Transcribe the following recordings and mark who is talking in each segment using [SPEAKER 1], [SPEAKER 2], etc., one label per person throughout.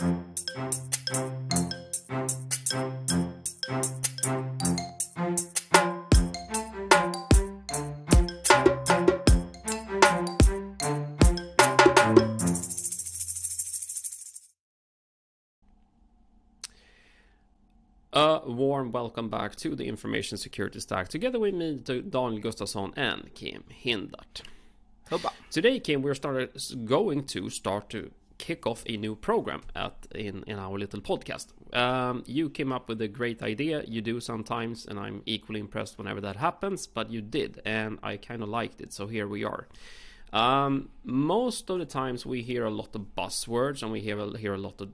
[SPEAKER 1] A warm welcome back to the Information Security Stack, together with me, Daniel Gustafsson and Kim Hindart. Today, Kim, we're going to start to kick off a new program in our little podcast. You came up with a great idea. You do sometimes, and I'm equally impressed whenever that happens, but you did, and I kind of liked it, so here we are. Most of the times we hear a lot of buzzwords, and we hear a lot of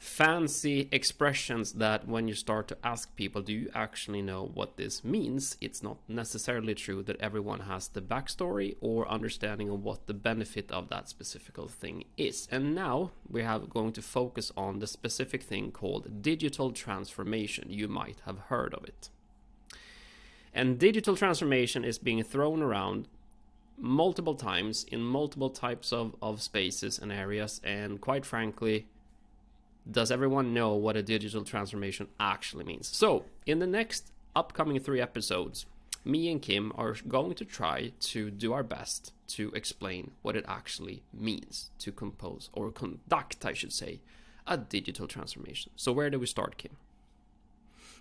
[SPEAKER 1] fancy expressions that when you start to ask people, do you actually know what this means? It's not necessarily true that everyone has the backstory or understanding of what the benefit of that specific thing is. And now we are going to focus on the specific thing called digital transformation. You might have heard of it. And digital transformation is being thrown around multiple times in multiple types of spaces and areas, and quite frankly, does everyone know what a digital transformation actually means? So, in the next upcoming 3 episodes, me and Kim are going to try to do our best to explain what it actually means to compose, or conduct, I should say, a digital transformation. So where do we start, Kim?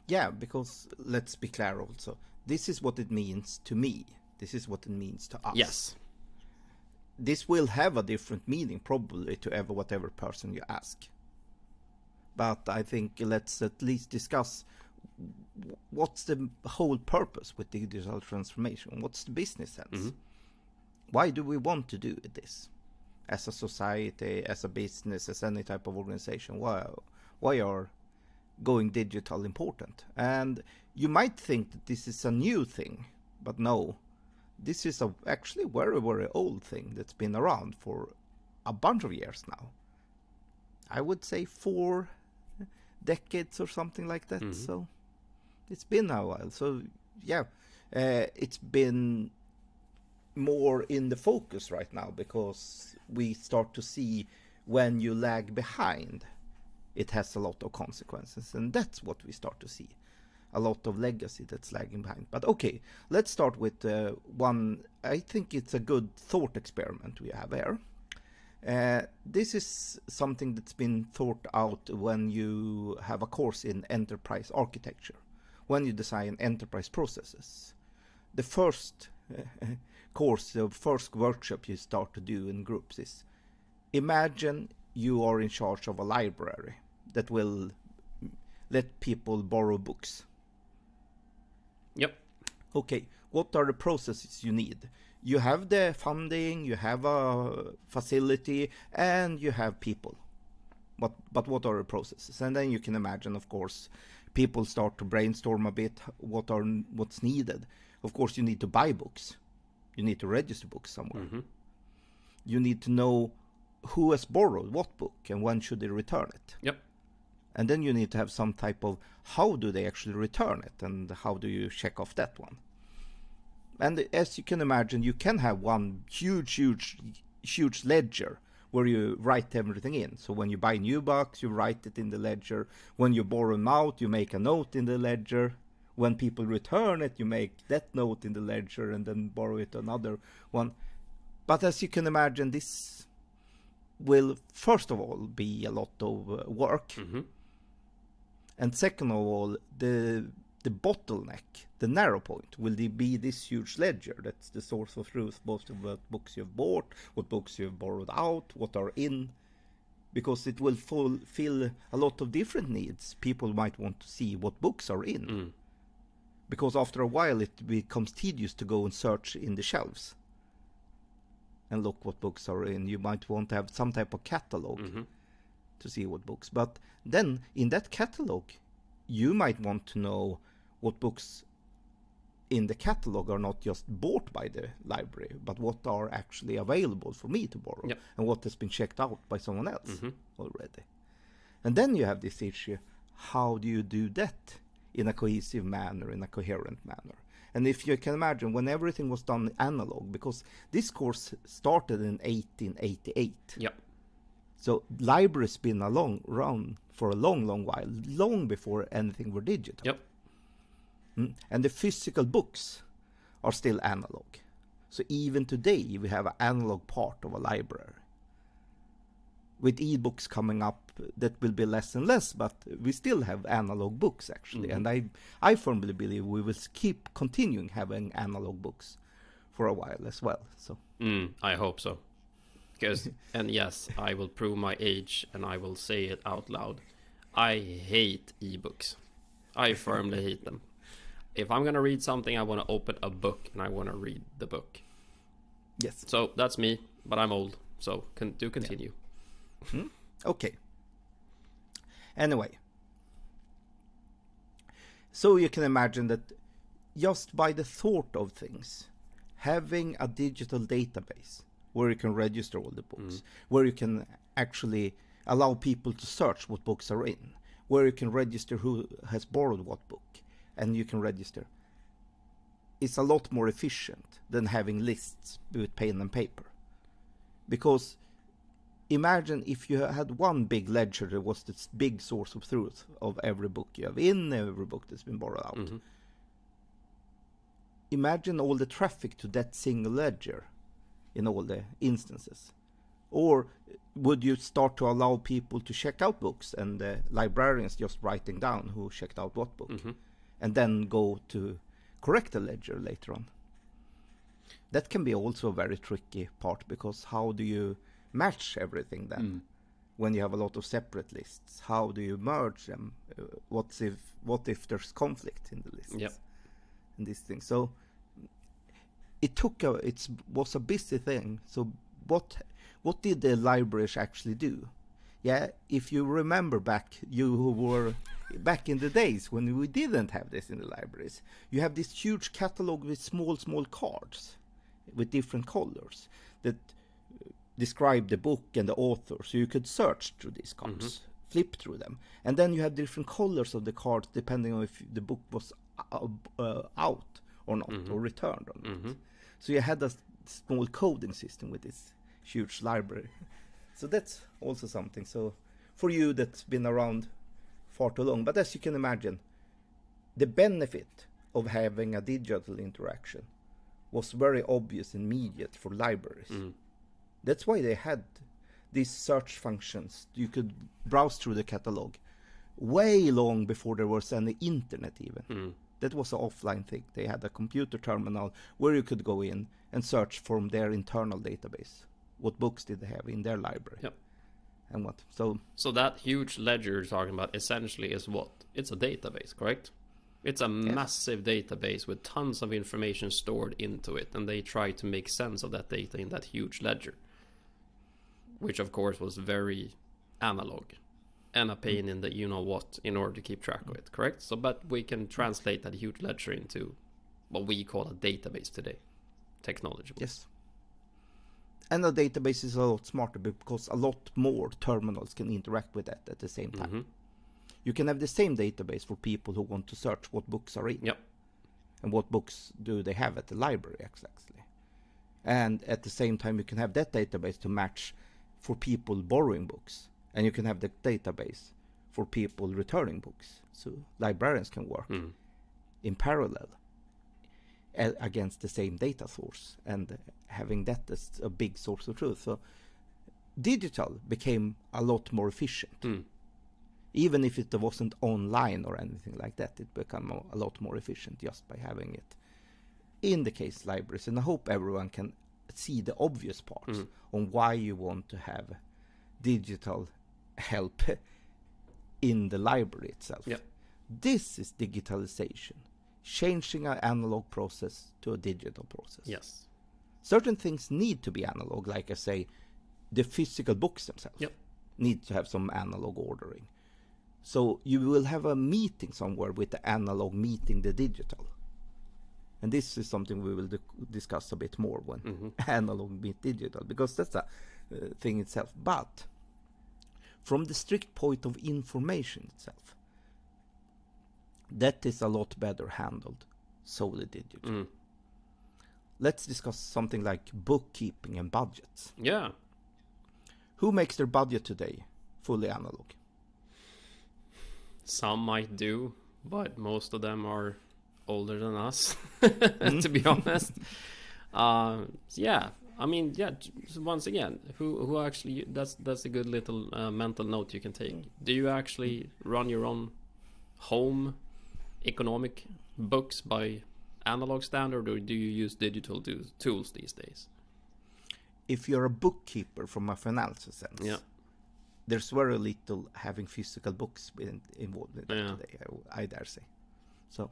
[SPEAKER 2] Yeah, because let's be clear also. This is what it means to me. This is what it means to us.
[SPEAKER 1] Yes.
[SPEAKER 2] This will have a different meaning probably to whatever person you ask. But I think let's at least discuss what's the whole purpose with digital transformation. What's the business sense? Mm-hmm. Why do we want to do this? As a society, as a business, as any type of organization, why are going digital important? And you might think that this is a new thing, but no. This is actually very, very old thing that's been around for a bunch of years now. I would say 4 decades or something like that. Mm-hmm. So it's been a while. So yeah, it's been more in the focus right now because we start to see when you lag behind, it has a lot of consequences, and that's what we start to see. A lot of legacy that's lagging behind. But okay, let's start with one. I think it's a good thought experiment we have here. This is something that's been thought out when you have a course in enterprise architecture, when you design enterprise processes. The first course, the first workshop you start to do in groups is, imagine you are in charge of a library that will let people borrow books.
[SPEAKER 1] Yep.
[SPEAKER 2] Okay, what are the processes you need? You have the funding, you have a facility, and you have people. But what are the processes? And then you can imagine, of course, people start to brainstorm a bit what's needed. Of course, you need to buy books. You need to register books somewhere. Mm-hmm. You need to know who has borrowed what book and when should they return it.
[SPEAKER 1] Yep.
[SPEAKER 2] And then you need to have some type of how do they actually return it, and how do you check off that one. And as you can imagine, you can have one huge ledger where you write everything in. So when you buy new books, you write it in the ledger. When you borrow them out, you make a note in the ledger. When people return it, you make that note in the ledger and then borrow it another one. But as you can imagine, this will first of all be a lot of work. Mm-hmm. And second of all, the bottleneck, the narrow point, will be this huge ledger. That's the source of truth, both of what books you've bought, what books you've borrowed out, what are in, because it will fulfill a lot of different needs. People might want to see what books are in, because after a while it becomes tedious to go and search in the shelves and look what books are in. You might want to have some type of catalog to see what books. But then in that catalog, you might want to know what books in the catalog are not just bought by the library, but what are actually available for me to borrow, and what has been checked out by someone else already. And then you have this issue, how do you do that in a cohesive manner, in a coherent manner? And if you can imagine, when everything was done analog, because this course started in 1888.
[SPEAKER 1] Yep.
[SPEAKER 2] So libraries been around for a long while, long before anything were digital.
[SPEAKER 1] Yep.
[SPEAKER 2] And the physical books are still analog. So even today we have an analog part of a library. With ebooks coming up, that will be less and less, but we still have analog books actually. And I firmly believe we will keep continuing having analog books for a while as well. So
[SPEAKER 1] I hope so. And yes, I will prove my age and I will say it out loud. I hate ebooks. I firmly hate them. If I'm gonna read something, I want to open a book and I want to read the book.
[SPEAKER 2] Yes.
[SPEAKER 1] So that's me, but I'm old, so continue.
[SPEAKER 2] Yeah. Okay. Anyway, so you can imagine that just by the thought of things, having a digital database where you can register all the books, where you can actually allow people to search what books are in, where you can register who has borrowed what book, and you can register. It's a lot more efficient than having lists with pen and paper. Because imagine if you had one big ledger that was this big source of truth of every book you have in, every book that's been borrowed out. Imagine all the traffic to that single ledger in all the instances. Or would you start to allow people to check out books and the librarians just writing down who checked out what book and then go to correct the ledger later on? That can be also a very tricky part, because how do you match everything then when you have a lot of separate lists? How do you merge them? What if there's conflict in the lists?
[SPEAKER 1] Yep.
[SPEAKER 2] And these things. So it was a busy thing. So what did the libraries actually do? Yeah, if you remember back, you who were back in the days when we didn't have this in the libraries, you have this huge catalog with small cards with different colors that describe the book and the author. So you could search through these cards, flip through them, and then you have different colors of the cards depending on if the book was out or not, or returned or not. So you had a small coding system with this huge library. So that's also something. So for you that's been around far too long, but as you can imagine, the benefit of having a digital interaction was very obvious and immediate for libraries. That's why they had these search functions. You could browse through the catalog way long before there was any internet even. That was an offline thing. They had a computer terminal where you could go in and search from their internal database. What books did they have in their library?
[SPEAKER 1] Yep.
[SPEAKER 2] And what?
[SPEAKER 1] So that huge ledger you're talking about essentially is what? It's a database, correct? It's a massive database with tons of information stored into it, and they try to make sense of that data in that huge ledger, which of course was very analog and a pain in the you-know-what in order to keep track of it, correct? So, but we can translate that huge ledger into what we call a database today, technology.
[SPEAKER 2] Yes. And a database is a lot smarter because a lot more terminals can interact with that at the same time. You can have the same database for people who want to search what books are in.
[SPEAKER 1] Yep.
[SPEAKER 2] And what books do they have at the library exactly. And at the same time you can have that database to match for people borrowing books. And you can have the database for people returning books. So librarians can work in parallel against the same data source, and having that as a big source of truth. So digital became a lot more efficient. Even if it wasn't online or anything like that, it became a lot more efficient just by having it in the case libraries. And I hope everyone can see the obvious parts on why you want to have digital help in the library itself.
[SPEAKER 1] Yep.
[SPEAKER 2] This is digitalization, changing an analog process to a digital process.
[SPEAKER 1] Yes.
[SPEAKER 2] Certain things need to be analog, like I say, the physical books themselves need to have some analog ordering. So you will have a meeting somewhere with the analog meeting the digital. And this is something we will discuss a bit more when analog meet digital, because that's a thing itself. But from the strict point of information itself, that is a lot better handled solely digital. Let's discuss something like bookkeeping and budgets.
[SPEAKER 1] Yeah.
[SPEAKER 2] Who makes their budget today fully analog?
[SPEAKER 1] Some might do, but most of them are older than us, to be honest. Yeah, I mean, yeah. Once again, who actually? That's a good little mental note you can take. Do you actually run your own home economic books by analog standard, or do you use digital tools these days?
[SPEAKER 2] If you're a bookkeeper from a financial sense,
[SPEAKER 1] Yeah.
[SPEAKER 2] there's very little having physical books involved in that today, I dare say. So,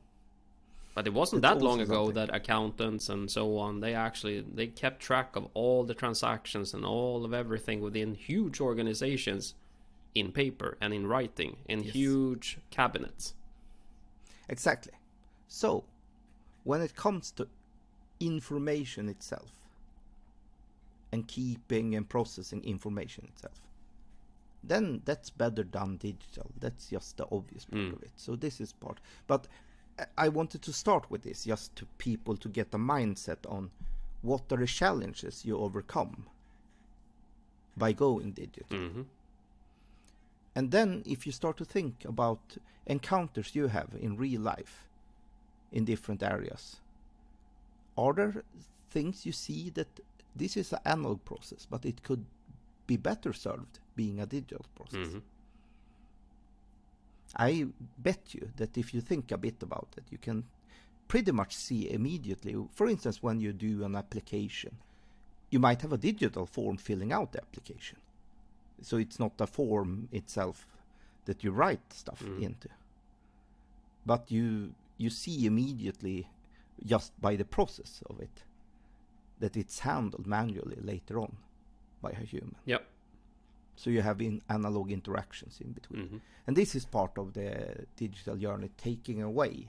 [SPEAKER 1] but it wasn't that long ago that accountants and so on, they kept track of all the transactions and all of everything within huge organizations in paper and in writing in huge cabinets.
[SPEAKER 2] Exactly. So, when it comes to information itself and keeping and processing information itself, then that's better done digital. That's just the obvious part of it. So this is part. But I wanted to start with this just to people to get a mindset on what are the challenges you overcome by going digital. And then if you start to think about encounters you have in real life in different areas, are there things you see that this is an analog process, but it could be better served being a digital process? I bet you that if you think a bit about it, you can pretty much see immediately. For instance, when you do an application, you might have a digital form filling out the application. So it's not a form itself that you write stuff into. But you see immediately, just by the process of it, that it's handled manually later on by a human.
[SPEAKER 1] Yep.
[SPEAKER 2] So you have analog interactions in between. And this is part of the digital journey, taking away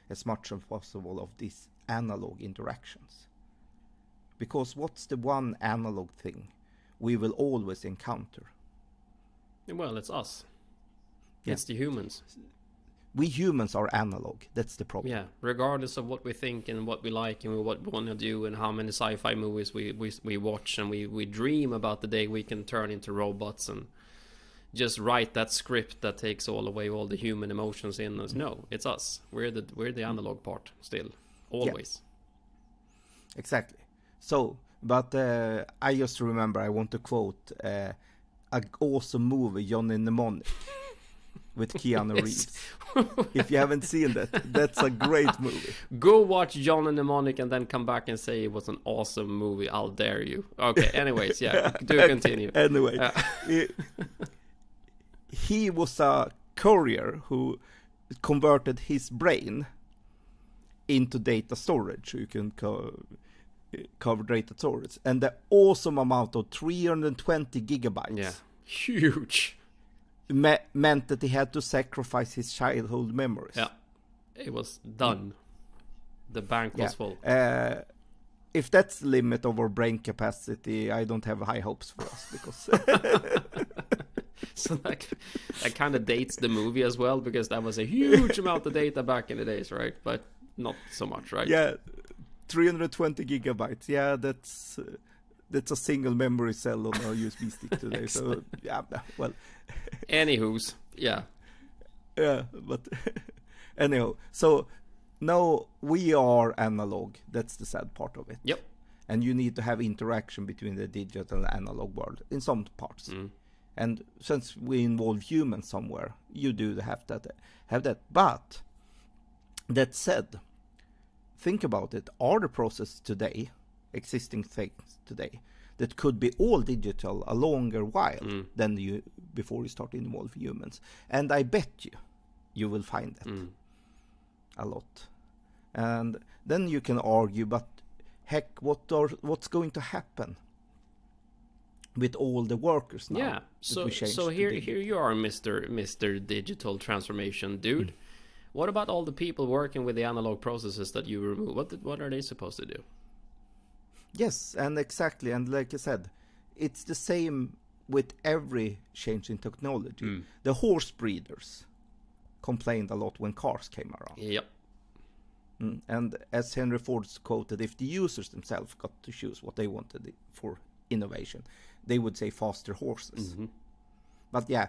[SPEAKER 2] as much as possible of these analog interactions. Because what's the one analog thing we will always encounter?
[SPEAKER 1] Well, it's us.
[SPEAKER 2] Yeah.
[SPEAKER 1] It's the humans.
[SPEAKER 2] We humans are analog. That's the problem.
[SPEAKER 1] Yeah, regardless of what we think and what we like and what we want to do and how many sci-fi movies we watch and we dream about the day we can turn into robots and just write that script that takes all the human emotions in us. No, it's us. We're the analog part still, always.
[SPEAKER 2] Yeah. Exactly. So, but I just remember I want to quote an awesome movie, Johnny Mnemonic, with Keanu Reeves. If you haven't seen that, that's a great movie.
[SPEAKER 1] Go watch John and Mnemonic and then come back and say it was an awesome movie. I'll dare you. Okay, anyways, yeah, do continue.
[SPEAKER 2] Anyway, he was a courier who converted his brain into data storage. So you can cover data storage. And the awesome amount of 320 gigabytes.
[SPEAKER 1] Yeah, huge.
[SPEAKER 2] Meant that he had to sacrifice his childhood memories.
[SPEAKER 1] Yeah, it was done. The bank was full.
[SPEAKER 2] If that's the limit of our brain capacity, I don't have high hopes for us because.
[SPEAKER 1] So that kind of dates the movie as well, because that was a huge amount of data back in the days, right? But not so much, right?
[SPEAKER 2] Yeah, 320 gigabytes. Yeah, that's a single memory cell on a USB stick today. So yeah, well.
[SPEAKER 1] Anywho's, yeah.
[SPEAKER 2] Yeah, but anyhow, so now we are analog. That's the sad part of it.
[SPEAKER 1] Yep.
[SPEAKER 2] And you need to have interaction between the digital and analog world in some parts. And since we involve humans somewhere, you do have that. But that said, think about it. Are the processes today, existing things today, that could be all digital a longer while than before you start to involve humans? And I bet you will find that a lot. And then you can argue, but heck, what's going to happen with all the workers now?
[SPEAKER 1] Yeah. So here you are, Mr. Digital Transformation dude. What about all the people working with the analog processes that you remove? What are they supposed to do?
[SPEAKER 2] Yes, and exactly, and like I said, it's the same with every change in technology. The horse breeders complained a lot when cars came around.
[SPEAKER 1] Yep.
[SPEAKER 2] And as Henry Ford quoted, if the users themselves got to choose what they wanted for innovation, they would say faster horses.
[SPEAKER 1] Mm-hmm.
[SPEAKER 2] But yeah,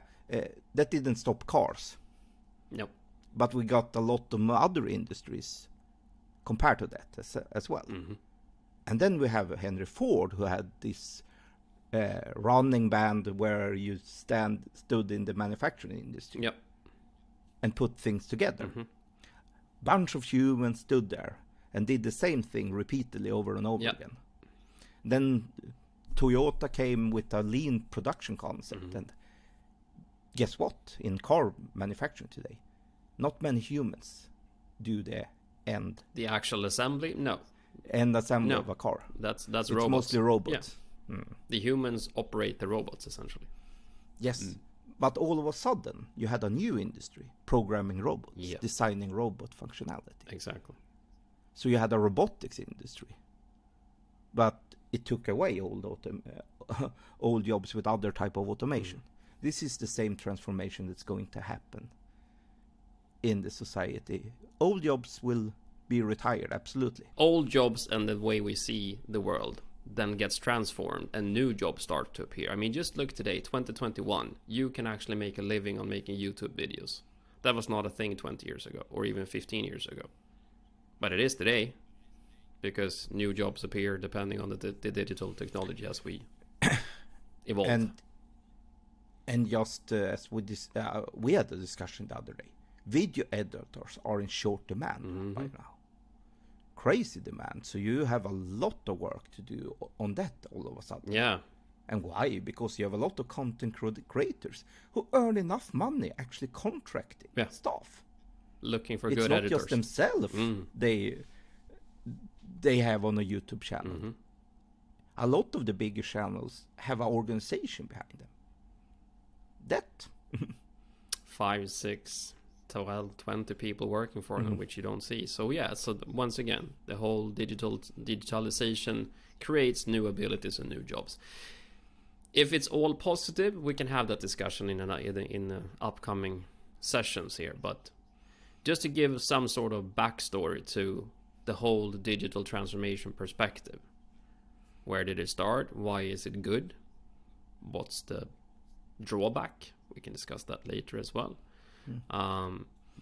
[SPEAKER 2] that didn't stop cars.
[SPEAKER 1] Yep.
[SPEAKER 2] But we got a lot of other industries compared to that as well.
[SPEAKER 1] Mm-hmm.
[SPEAKER 2] And then we have Henry Ford, who had this running band where you stood in the manufacturing industry.
[SPEAKER 1] Yep.
[SPEAKER 2] And put things together.
[SPEAKER 1] Mm-hmm.
[SPEAKER 2] Bunch of humans stood there and did the same thing repeatedly over and over again. Then Toyota came with a lean production concept,
[SPEAKER 1] Mm-hmm.
[SPEAKER 2] and guess what? In car manufacturing today, not many humans do the
[SPEAKER 1] actual assembly. No,
[SPEAKER 2] assembly of a car.
[SPEAKER 1] That's
[SPEAKER 2] it's
[SPEAKER 1] robots.
[SPEAKER 2] Mostly robots.
[SPEAKER 1] Yeah. The humans operate the robots essentially.
[SPEAKER 2] Yes. But all of a sudden, you had a new industry, programming robots, designing robot functionality.
[SPEAKER 1] Exactly.
[SPEAKER 2] So you had a robotics industry. But it took away old jobs with other type of automation. This is the same transformation that's going to happen in the society. Old jobs will be retired, absolutely.
[SPEAKER 1] Old jobs and the way we see the world then gets transformed and new jobs start to appear. I mean, just look today, 2021, you can actually make a living on making YouTube videos. That was not a thing 20 years ago or even 15 years ago. But it is today because new jobs appear depending on the digital technology as we evolve.
[SPEAKER 2] And just as we had a discussion the other day, video editors are in short demand by now. Crazy demand. So you have a lot of work to do on that all of a sudden.
[SPEAKER 1] Yeah.
[SPEAKER 2] And why? Because you have a lot of content creators who earn enough money actually contracting staff.
[SPEAKER 1] Looking for
[SPEAKER 2] it's
[SPEAKER 1] good
[SPEAKER 2] not
[SPEAKER 1] editors.
[SPEAKER 2] Just themselves they have on a YouTube channel.
[SPEAKER 1] Mm-hmm.
[SPEAKER 2] A lot of the bigger channels have an organization behind them. That
[SPEAKER 1] 5, 6, 12, 20 people working for them, which you don't see. So yeah, so once again, the whole digitalization creates new abilities and new jobs. If it's all positive, we can have that discussion in the upcoming sessions here. But just to give some sort of backstory to the whole digital transformation perspective. Where did it start? Why is it good? What's the drawback? We can discuss that later as well.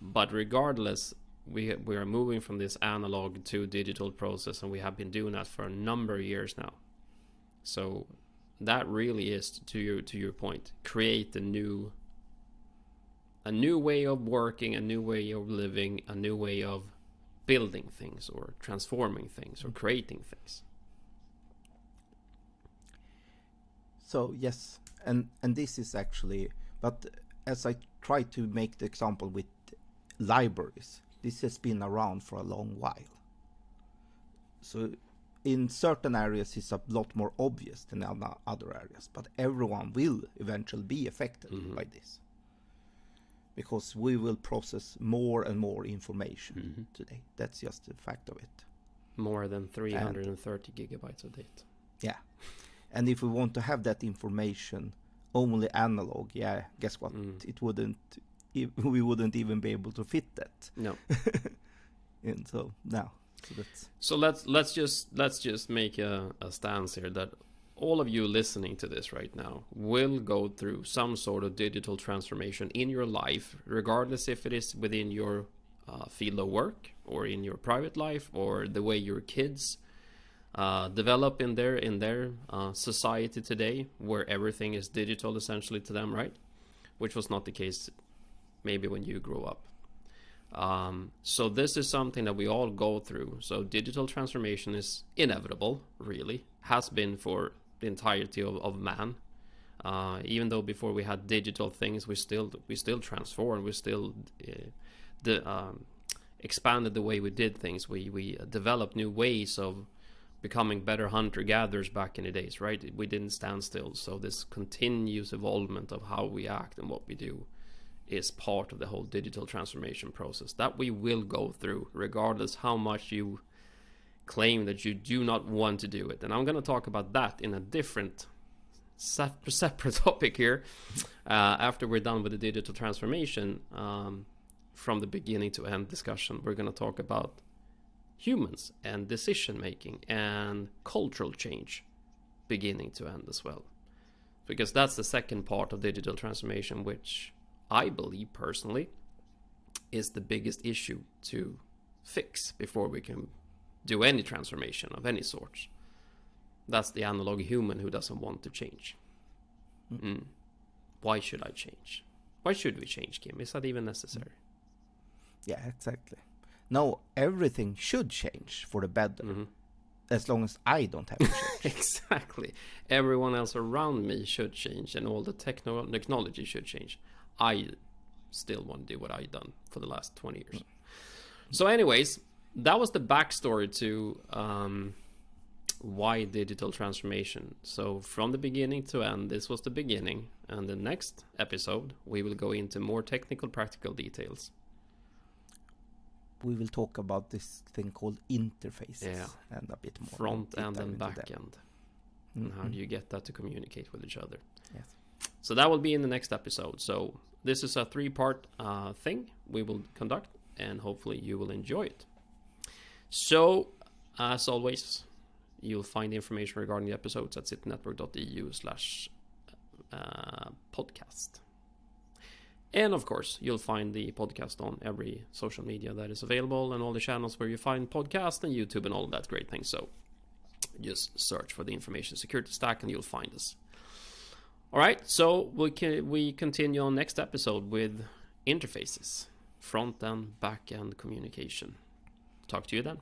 [SPEAKER 1] But regardless, we are moving from this analog to digital process, and we have been doing that for a number of years now. So that really is, to your point, create a new way of working, a new way of living, a new way of building things or transforming things or creating things.
[SPEAKER 2] So yes, and this is actually, but as I try to make the example with libraries, this has been around for a long while. So in certain areas it's a lot more obvious than in other areas, but everyone will eventually be affected by this. Because we will process more and more information today. That's just the fact of it.
[SPEAKER 1] More than 330 gigabytes of data.
[SPEAKER 2] Yeah. And if we want to have that information only analog, guess what? It wouldn't. We wouldn't even be able to fit that.
[SPEAKER 1] No.
[SPEAKER 2] And so now,
[SPEAKER 1] so let's just make a stance here that all of you listening to this right now will go through some sort of digital transformation in your life, regardless if it is within your field of work or in your private life or the way your kids develop in their society today, where everything is digital essentially to them, right? Which was not the case maybe when you grew up. So this is something that we all go through. So digital transformation is inevitable, really, has been for the entirety of man. Even though before we had digital things, we still transformed, we still expanded the way we did things. We developed new ways of becoming better hunter-gatherers back in the days, right? We didn't stand still. So this continuous evolvement of how we act and what we do is part of the whole digital transformation process that we will go through, regardless how much you claim that you do not want to do it. And I'm going to talk about that in a different separate topic here after we're done with the digital transformation. From the beginning to end discussion, we're going to talk about humans and decision making and cultural change beginning to end as well. because that's the second part of digital transformation, which I believe personally is the biggest issue to fix before we can do any transformation of any sort. That's the analog human who doesn't want to change. Why should I change? Why should we change, Kim? Is that even necessary?
[SPEAKER 2] Yeah, exactly. No, everything should change for the better. As long as I don't have to change.
[SPEAKER 1] Exactly. Everyone else around me should change, and all the technology should change. I still want to do what I've done for the last 20 years. So anyways, that was the backstory to why digital transformation. So from the beginning to end, this was the beginning. And the next episode, we will go into more technical, practical details.
[SPEAKER 2] We will talk about this thing called interfaces and a bit more
[SPEAKER 1] front end and back end. And how do you get that to communicate with each other?
[SPEAKER 2] Yes.
[SPEAKER 1] So that will be in the next episode. So this is a 3-part thing we will conduct, and hopefully you will enjoy it. So as always, you'll find information regarding the episodes at citynetwork.eu/podcast. And of course, you'll find the podcast on every social media that is available, and all the channels where you find podcasts and YouTube and all of that great thing. So just search for the information security stack and you'll find us. All right, so we continue on next episode with interfaces, front and back end communication. Talk to you then.